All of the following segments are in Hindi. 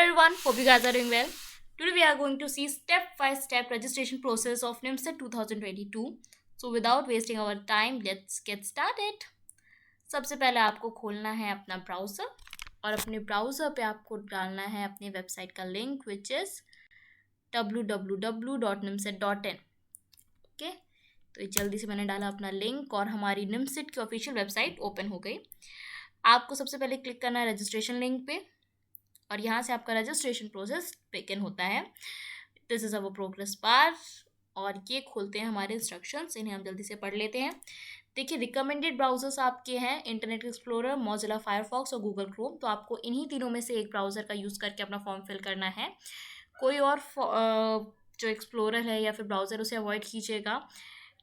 everyone, hope you guys are doing well. Today we are going to see step-by-step registration process of NIMSET 2022. So without wasting our time, let's get started. सबसे पहले आपको खोलना है अपना ब्राउज़र और अपने ब्राउज़र पे आपको डालना है अपनी वेबसाइट का link which is www.nimset.in. Okay, तो जल्दी से मैंने डाला अपना लिंक और हमारी निमसेट की ऑफिशियल वेबसाइट ओपन हो गई। आपको सबसे पहले क्लिक करना है रजिस्ट्रेशन लिंक पे और यहाँ से आपका रजिस्ट्रेशन प्रोसेस बिगिन होता है। This is our progress bar और ये खोलते हैं हमारे इंस्ट्रक्शंस, इन्हें हम जल्दी से पढ़ लेते हैं। देखिए, रिकमेंडेड ब्राउज़र्स आपके हैं इंटरनेट एक्सप्लोरर, मोजिला फायरफॉक्स और गूगल क्रोम। तो आपको इन्हीं तीनों में से एक ब्राउज़र का यूज़ करके अपना फॉर्म फिल करना है। कोई और जो एक्सप्लोरर है या फिर ब्राउज़र उसे अवॉइड कीजिएगा,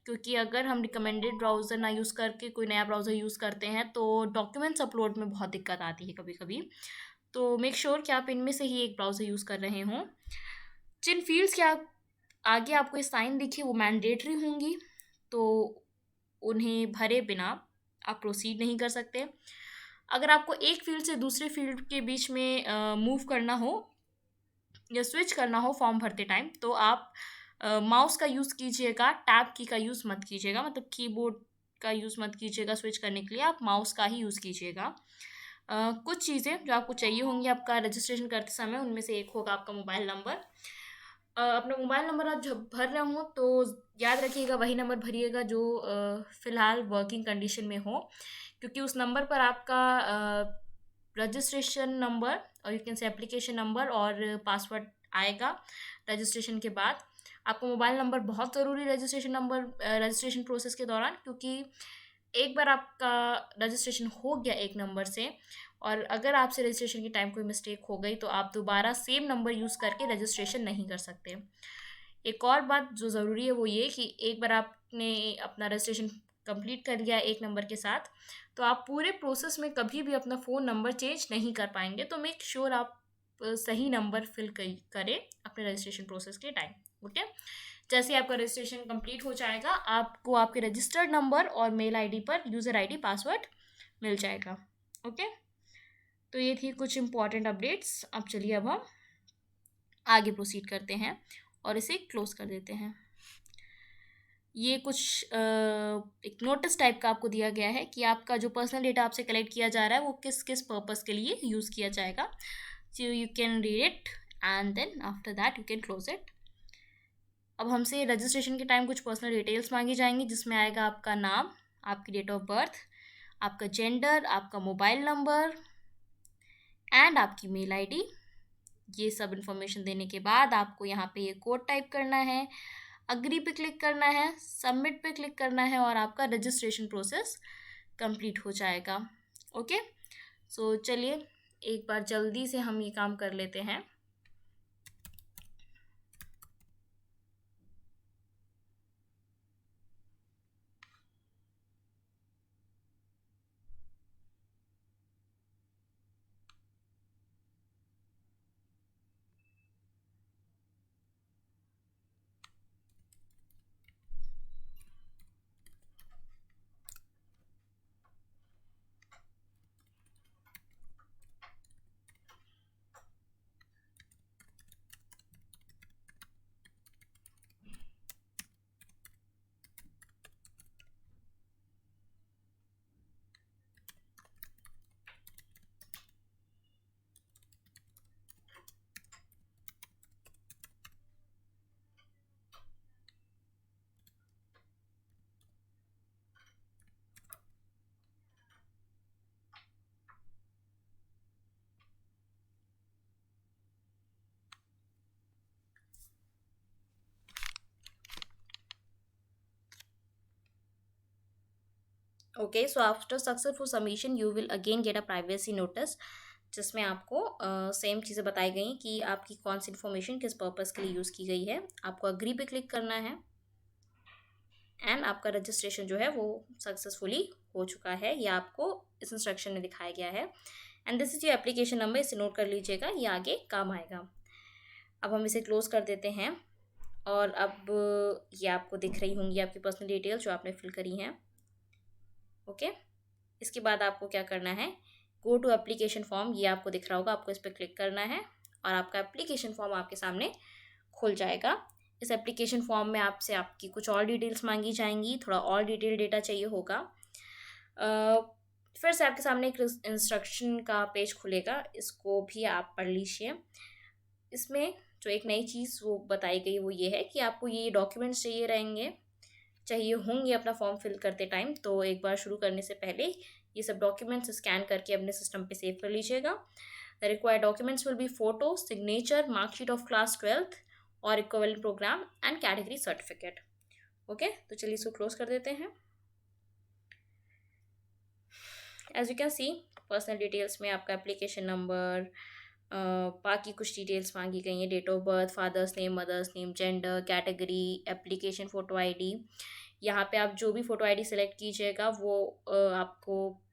क्योंकि अगर हम रिकमेंडेड ब्राउज़र ना यूज़ करके कोई नया ब्राउज़र यूज़ करते हैं तो डॉक्यूमेंट्स अपलोड में बहुत दिक्कत आती है कभी कभी। तो मेक श्योर कि आप इनमें से ही एक ब्राउज़र यूज़ कर रहे हों। जिन फील्ड्स के आगे आपको ये साइन दिखे वो मैंडेटरी होंगी, तो उन्हें भरे बिना आप प्रोसीड नहीं कर सकते। अगर आपको एक फील्ड से दूसरे फील्ड के बीच में मूव करना हो या स्विच करना हो फॉर्म भरते टाइम, तो आप माउस का यूज़ कीजिएगा, टैब की का यूज़ मत कीजिएगा, मतलब कीबोर्ड का यूज़ मत कीजिएगा। स्विच करने के लिए आप माउस का ही यूज़ कीजिएगा। कुछ चीज़ें जो आपको चाहिए होंगी आपका रजिस्ट्रेशन करते समय, उनमें से एक होगा आपका मोबाइल नंबर। अपना मोबाइल नंबर आप जब भर रहे हो तो याद रखिएगा वही नंबर भरिएगा जो फ़िलहाल वर्किंग कंडीशन में हो, क्योंकि उस नंबर पर आपका रजिस्ट्रेशन नंबर और you can say application number और पासवर्ड आएगा रजिस्ट्रेशन के बाद। आपको मोबाइल नंबर बहुत ज़रूरी रजिस्ट्रेशन प्रोसेस के दौरान, क्योंकि एक बार आपका रजिस्ट्रेशन हो गया एक नंबर से और अगर आपसे रजिस्ट्रेशन के टाइम कोई मिस्टेक हो गई तो आप दोबारा सेम नंबर यूज़ करके रजिस्ट्रेशन नहीं कर सकते। एक और बात जो ज़रूरी है वो ये कि एक बार आपने अपना रजिस्ट्रेशन कंप्लीट कर लिया एक नंबर के साथ, तो आप पूरे प्रोसेस में कभी भी अपना फ़ोन नंबर चेंज नहीं कर पाएंगे। तो मेक श्योर आप सही नंबर फिल करें अपने रजिस्ट्रेशन प्रोसेस के टाइम। ओके, जैसे आपका रजिस्ट्रेशन कंप्लीट हो जाएगा आपको आपके रजिस्टर्ड नंबर और मेल आईडी पर यूज़र आईडी पासवर्ड मिल जाएगा। ओके, तो ये थी कुछ इम्पॉर्टेंट अपडेट्स। अब चलिए अब हम आगे प्रोसीड करते हैं और इसे क्लोज कर देते हैं। ये कुछ एक नोटिस टाइप का आपको दिया गया है कि आपका जो पर्सनल डेटा आपसे कलेक्ट किया जा रहा है वो किस किस पर्पस के लिए यूज़ किया जाएगा। So you can read it and then after that you can close it. अब हमसे रजिस्ट्रेशन के टाइम कुछ पर्सनल डिटेल्स मांगी जाएंगी, जिसमें आएगा आपका नाम, आपकी डेट ऑफ बर्थ, आपका जेंडर, आपका मोबाइल नंबर एंड आपकी मेल आईडी। ये सब इन्फॉर्मेशन देने के बाद आपको यहाँ पे ये कोड टाइप करना है, अग्री पे क्लिक करना है, सबमिट पे क्लिक करना है और आपका रजिस्ट्रेशन प्रोसेस कंप्लीट हो जाएगा। ओके, सो चलिए एक बार जल्दी से हम ये काम कर लेते हैं। Okay, so after successful submission you will again get a privacy notice, जिसमें आपको सेम चीज़ें बताई गई कि आपकी कौन सी इन्फॉर्मेशन किस पर्पज़ के लिए यूज़ की गई है। आपको अग्री पे क्लिक करना है एंड आपका रजिस्ट्रेशन जो है वो सक्सेसफुली हो चुका है। ये आपको इस इंस्ट्रक्शन में दिखाया गया है and this is your application number, इसे नोट कर लीजिएगा, ये आगे काम आएगा। अब हम इसे क्लोज कर देते हैं और अब ये आपको दिख रही होंगी आपकी पर्सनल डिटेल्स जो आपने फिल करी हैं। ओके, इसके बाद आपको क्या करना है, गो टू एप्लीकेशन फॉर्म, ये आपको दिख रहा होगा, आपको इस पर क्लिक करना है और आपका एप्लीकेशन फॉर्म आपके सामने खुल जाएगा। इस एप्लीकेशन फॉर्म में आपसे आपकी कुछ और डिटेल्स मांगी जाएंगी, थोड़ा और डिटेल डेटा चाहिए होगा। फिर से आपके सामने एक इंस्ट्रक्शन का पेज खुलेगा, इसको भी आप पढ़ लीजिए। इसमें जो एक नई चीज़ वो बताई गई वो ये है कि आपको ये डॉक्यूमेंट्स चाहिए होंगे अपना फॉर्म फिल करते टाइम। तो एक बार शुरू करने से पहले ये सब डॉक्यूमेंट्स स्कैन करके अपने सिस्टम पे सेव कर लीजिएगा। The required documents will be photo, signature, marksheet of class 12th और equivalent programme and category certificate. Okay, तो चलिए इसको क्लोज कर देते हैं। As you can see, personal details में आपका एप्लीकेशन नंबर, बाकी कुछ डिटेल्स मांगी गई हैं, date of birth, father's name, mother's name, gender, category, application photo ID. यहाँ पे आप जो भी फ़ोटो आईडी सेलेक्ट कीजिएगा वो आपको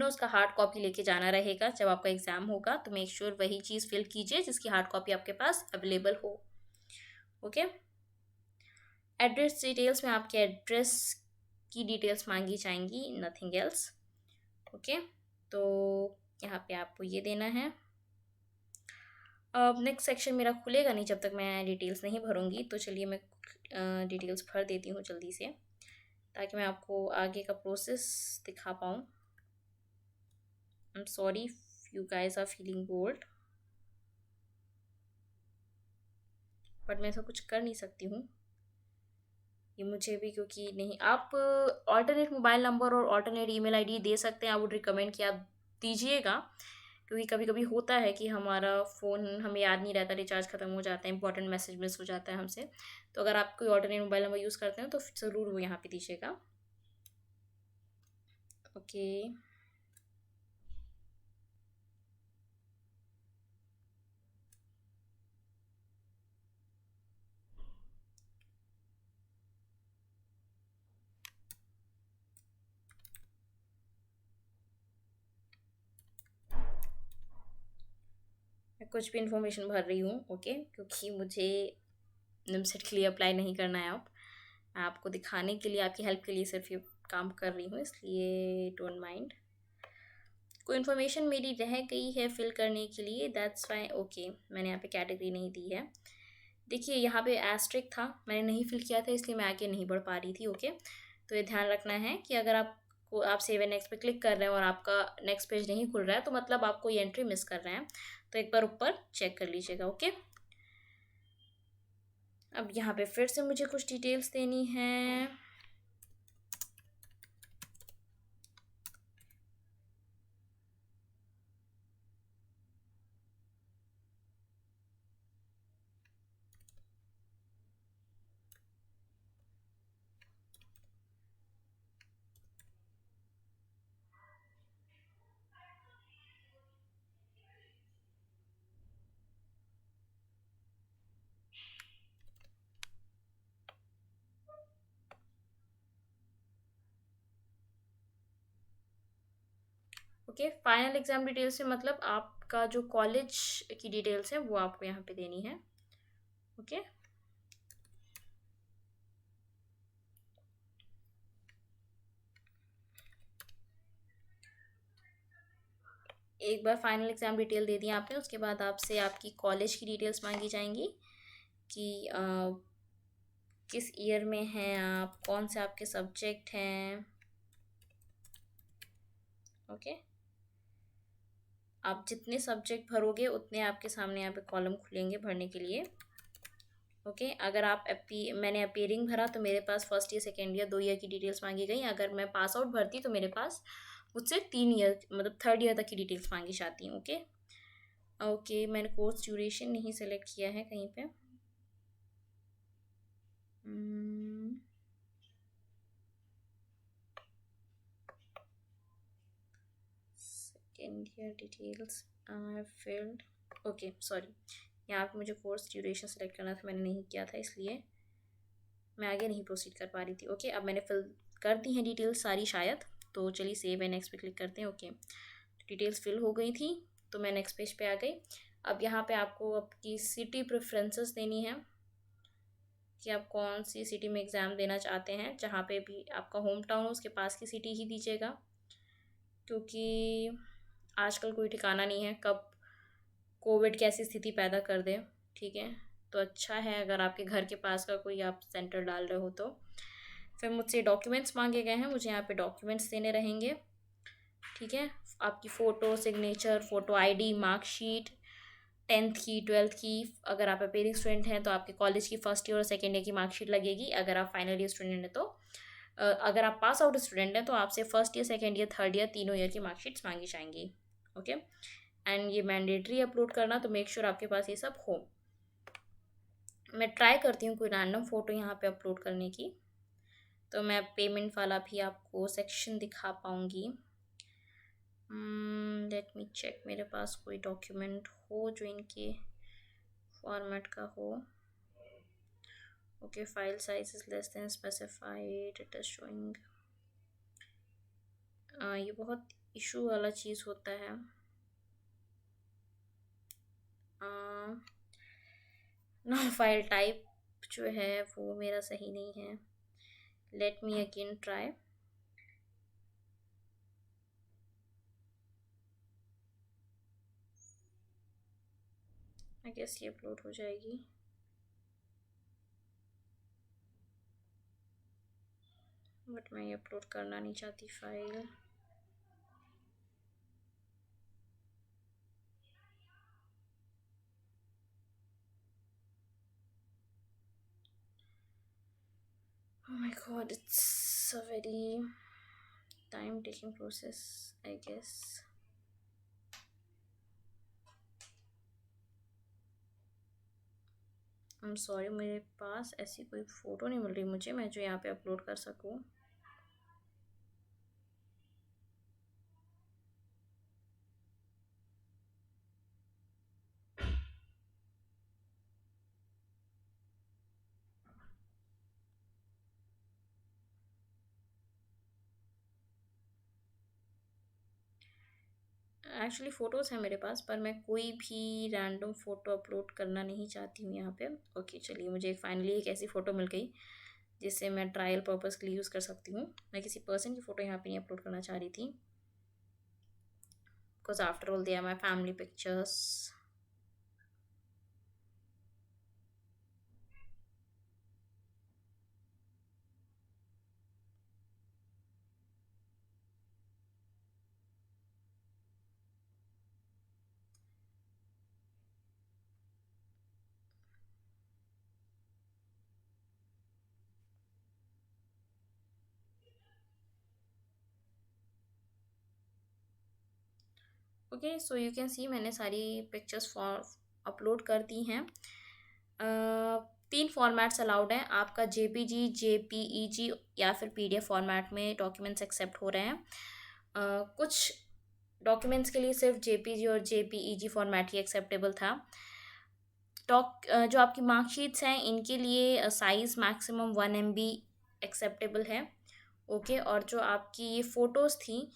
उसका हार्ड कॉपी लेके जाना रहेगा जब आपका एग्ज़ाम होगा। तो मेक श्योर वही चीज़ फिल कीजिए जिसकी हार्ड कॉपी आपके पास अवेलेबल हो। ओके, एड्रेस डिटेल्स में आपके एड्रेस की डिटेल्स मांगी जाएंगी, नथिंग एल्स। ओके, तो यहाँ पे आपको ये देना है। अब नेक्स्ट सेक्शन मेरा खुलेगा नहीं जब तक मैं डिटेल्स नहीं भरूंगी, तो चलिए मैं डिटेल्स भर देती हूँ जल्दी से ताकि मैं आपको आगे का प्रोसेस दिखा पाऊँ। I am sorry you guys are feeling bold, but मैं ऐसा कुछ कर नहीं सकती हूँ, ये मुझे भी क्योंकि नहीं। आप ऑल्टरनेट मोबाइल नंबर और ऑल्टरनेट ईमेल आईडी दे सकते हैं। आई वुड रिकमेंड कि आप दीजिएगा, क्योंकि कभी कभी होता है कि हमारा फ़ोन हमें याद नहीं रहता, रिचार्ज ख़त्म हो जाता है, इंपॉर्टेंट मैसेज मिस हो जाता है हमसे। तो अगर आप कोई ऑल्टरनेट मोबाइल नंबर यूज़ करते हैं तो ज़रूर वो यहाँ पे दीजिएगा। ओके, मैं कुछ भी इंफॉर्मेशन भर रही हूँ। ओके, क्योंकि मुझे निमसेट के लिए अप्लाई नहीं करना है। अब मैं आपको दिखाने के लिए, आपकी हेल्प के लिए सिर्फ ये काम कर रही हूँ, इसलिए डोंट माइंड। कोई इन्फॉर्मेशन मेरी रह गई है फिल करने के लिए, दैट्स वाई। ओके, मैंने यहाँ पे कैटेगरी नहीं दी है। देखिए यहाँ पे एस्ट्रिक था, मैंने नहीं फिल किया था, इसलिए मैं आगे नहीं बढ़ पा रही थी। ओके, तो ये ध्यान रखना है कि अगर आप सेव एंड नेक्स्ट पे क्लिक कर रहे हैं और आपका नेक्स्ट पेज नहीं खुल रहा है तो मतलब आप कोई एंट्री मिस कर रहे हैं। तो एक बार ऊपर चेक कर लीजिएगा। ओके, अब यहाँ पे फिर से मुझे कुछ डिटेल्स देनी है। ओके, फाइनल एग्जाम डिटेल्स में मतलब आपका जो कॉलेज की डिटेल्स है वो आपको यहाँ पे देनी है। ओके, एक बार फाइनल एग्जाम डिटेल दे दी आपने, उसके बाद आपसे आपकी कॉलेज की डिटेल्स मांगी जाएंगी कि किस ईयर में हैं आप, कौन से आपके सब्जेक्ट हैं। ओके, आप जितने सब्जेक्ट भरोगे उतने आपके सामने यहाँ पे कॉलम खुलेंगे भरने के लिए। ओके, अगर आप मैंने अपीयरिंग भरा तो मेरे पास first year, second year, 2 year की डिटेल्स मांगी गई। अगर मैं पास आउट भरती तो मेरे पास मुझसे 3 ईयर मतलब थर्ड ईयर तक की डिटेल्स मांगी जाती हैं। ओके, ओके, मैंने कोर्स ड्यूरेशन नहीं सेलेक्ट किया है कहीं पे। Second year details are filled. Okay, sorry, यहाँ पे मुझे कोर्स ड्यूरेशन सेलेक्ट करना था, मैंने नहीं किया था, इसलिए मैं आगे नहीं प्रोसीड कर पा रही थी। ओके, अब मैंने फिल कर दी हैं डिटेल्स सारी शायद, तो चलिए सेव एंड नेक्स्ट पे क्लिक करते हैं। ओके, डिटेल्स फिल हो गई थी तो मैं नेक्स्ट पेज पे आ गई। अब यहाँ पे आपको आपकी सिटी प्रेफरेंसेस देनी है कि आप कौन सी सिटी में एग्ज़ाम देना चाहते हैं। जहाँ पे भी आपका होम टाउन हो उसके पास की सिटी ही दीजिएगा, क्योंकि आजकल कोई ठिकाना नहीं है कब कोविड की ऐसी स्थिति पैदा कर दे। ठीक है, तो अच्छा है अगर आपके घर के पास का कोई आप सेंटर डाल रहे हो तो। फिर मुझसे डॉक्यूमेंट्स मांगे गए हैं, मुझे यहाँ पे डॉक्यूमेंट्स देने रहेंगे। ठीक है, आपकी photo, signature, photo ID, marksheet, 10th की, 12th की। अगर आप अपेयरिंग स्टूडेंट हैं तो आपके कॉलेज की फर्स्ट ईयर और सेकेंड ईयर की मार्कशीट लगेगी। अगर आप फाइनल ईयर स्टूडेंट हैं तो अगर आप पास आउट स्टूडेंट हैं तो आपसे first year, second year, third year तीनों ईयर की मार्कशीट्स मांगी जाएंगी। ओके, एंड ये मैंडेटरी अपलोड करना, तो मेक श्योर आपके पास ये सब हो। मैं ट्राई करती हूँ कोई रैंडम फ़ोटो यहाँ पे अपलोड करने की, तो मैं पेमेंट वाला भी आपको सेक्शन दिखा पाऊँगी। लेट मी चेक, मेरे पास कोई डॉक्यूमेंट हो जो इनके फॉर्मेट का हो। Okay, file size is less than specified, it is showing. ये बहुत इशू वाला चीज़ होता है। ना फाइल टाइप जो है वो मेरा सही नहीं है। Let me again try. I guess ये अपलोड हो जाएगी। बट मैं ये अपलोड करना नहीं चाहती file. Oh my god, it's a very time taking process, I guess. I'm sorry, मेरे पास ऐसी कोई फ़ोटो नहीं मिल रही मुझे मैं जो यहाँ पे अपलोड कर सकूँ। एक्चुअली फ़ोटोज़ हैं मेरे पास, पर मैं कोई भी रैंडम फ़ोटो अपलोड करना नहीं चाहती हूँ यहाँ पे। ओके, चलिए, मुझे फाइनली एक ऐसी फ़ोटो मिल गई जिससे मैं ट्रायल पर्पज़ के लिए यूज़ कर सकती हूँ। मैं किसी पर्सन की फ़ोटो यहाँ पे नहीं अपलोड करना चाह रही थी, because after all they are my family pictures. Okay, so you can see मैंने सारी पिक्चर्स अपलोड कर दी हैं। 3 फॉर्मेट्स अलाउड हैं आपका, जेपीजी, जेपीईजी या फिर पीडीएफ फॉर्मेट में डॉक्यूमेंट्स एक्सेप्ट हो रहे हैं। कुछ डॉक्यूमेंट्स के लिए सिर्फ जेपीजी और जेपीईजी फॉर्मेट ही एक्सेप्टेबल था। जो आपकी मार्कशीट्स हैं इनके लिए साइज़ मैक्सिमम 1 MB एक्सेप्टेबल है। ओके, और जो आपकी ये फ़ोटोज़ थी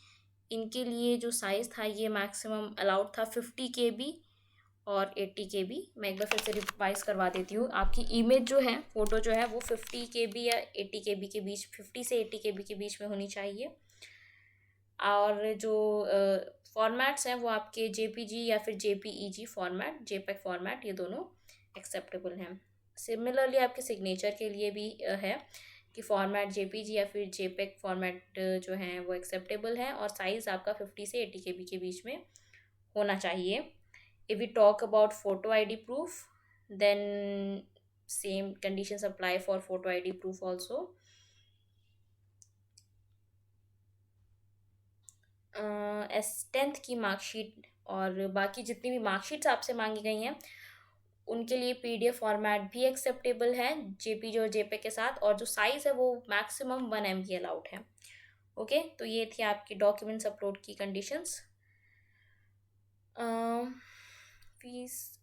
इनके लिए जो साइज़ था ये मैक्सिमम अलाउड था 50 KB और 80 KB। मैं एक बार फिर से रिवाइज़ करवा देती हूँ। आपकी इमेज जो है, फ़ोटो जो है वो 50 KB या 80 KB के बीच, 50 से 80 KB के बीच में होनी चाहिए। और जो फॉर्मेट्स हैं वो आपके जेपीजी या फिर जेपीईजी फॉर्मेट, जेपेग फॉर्मेट, ये दोनों एक्सेप्टेबल हैं। सिमिलरली आपके सिग्नेचर के लिए भी है कि फॉर्मेट जेपीजी या फिर जेपेग फॉर्मेट जो हैं वो एक्सेप्टेबल है और साइज़ आपका 50 से 80 KB के बीच में होना चाहिए। If we talk about photo ID proof, then same conditions apply for photo ID proof also. 10th की मार्कशीट और बाकी जितनी भी मार्कशीट्स आपसे मांगी गई हैं उनके लिए पीडीएफ फॉर्मेट भी एक्सेप्टेबल है जेपीजी और जेपेग के साथ, और जो साइज़ है वो मैक्सिमम 1 MB अलाउड है। ओके, तो ये थी आपकी डॉक्यूमेंट्स अपलोड की conditions. Fees,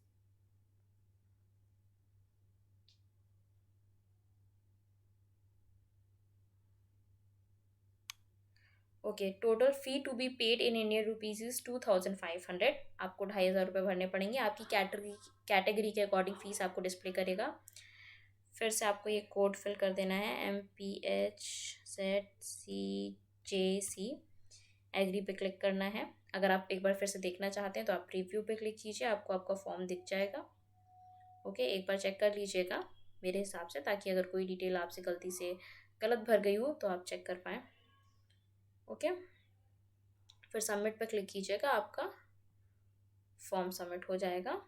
okay, total fee to be paid in Indian rupees is 2500। आपको 2500 भरने पड़ेंगे। आपकी कैटेगरी के अकॉर्डिंग फ़ीस आपको डिस्प्ले करेगा। फिर से आपको ये कोड फिल कर देना है, MPHZCJC। एग्री पे क्लिक करना है। अगर आप एक बार फिर से देखना चाहते हैं तो आप प्रीव्यू पे क्लिक कीजिए, आपको आपका फॉर्म दिख जाएगा। ओके, एक बार चेक कर लीजिएगा मेरे हिसाब से, ताकि अगर कोई डिटेल आपसे गलती से गलत भर गई हो तो आप चेक कर पाएँ। ओके, फिर सबमिट पे क्लिक कीजिएगा, आपका फॉर्म सबमिट हो जाएगा।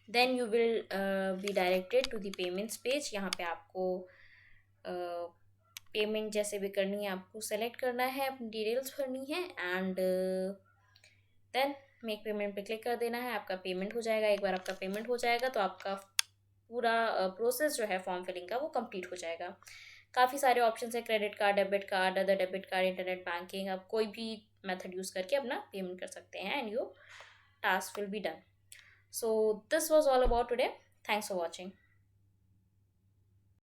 Then you will be directed to the payments page. यहाँ पे आपको पेमेंट जैसे भी करनी है आपको सेलेक्ट करना है, अपनी डिटेल्स भरनी है एंड देन मेक पेमेंट पे क्लिक कर देना है। आपका पेमेंट हो जाएगा। एक बार आपका पेमेंट हो जाएगा तो आपका पूरा प्रोसेस जो है फॉर्म फिलिंग का वो कंप्लीट हो जाएगा। काफ़ी सारे ऑप्शन है, credit card, debit card, other debit card, internet banking, आप कोई भी मेथड यूज़ करके अपना पेमेंट कर सकते हैं and your task will be done. So this was all about today. Thanks for watching.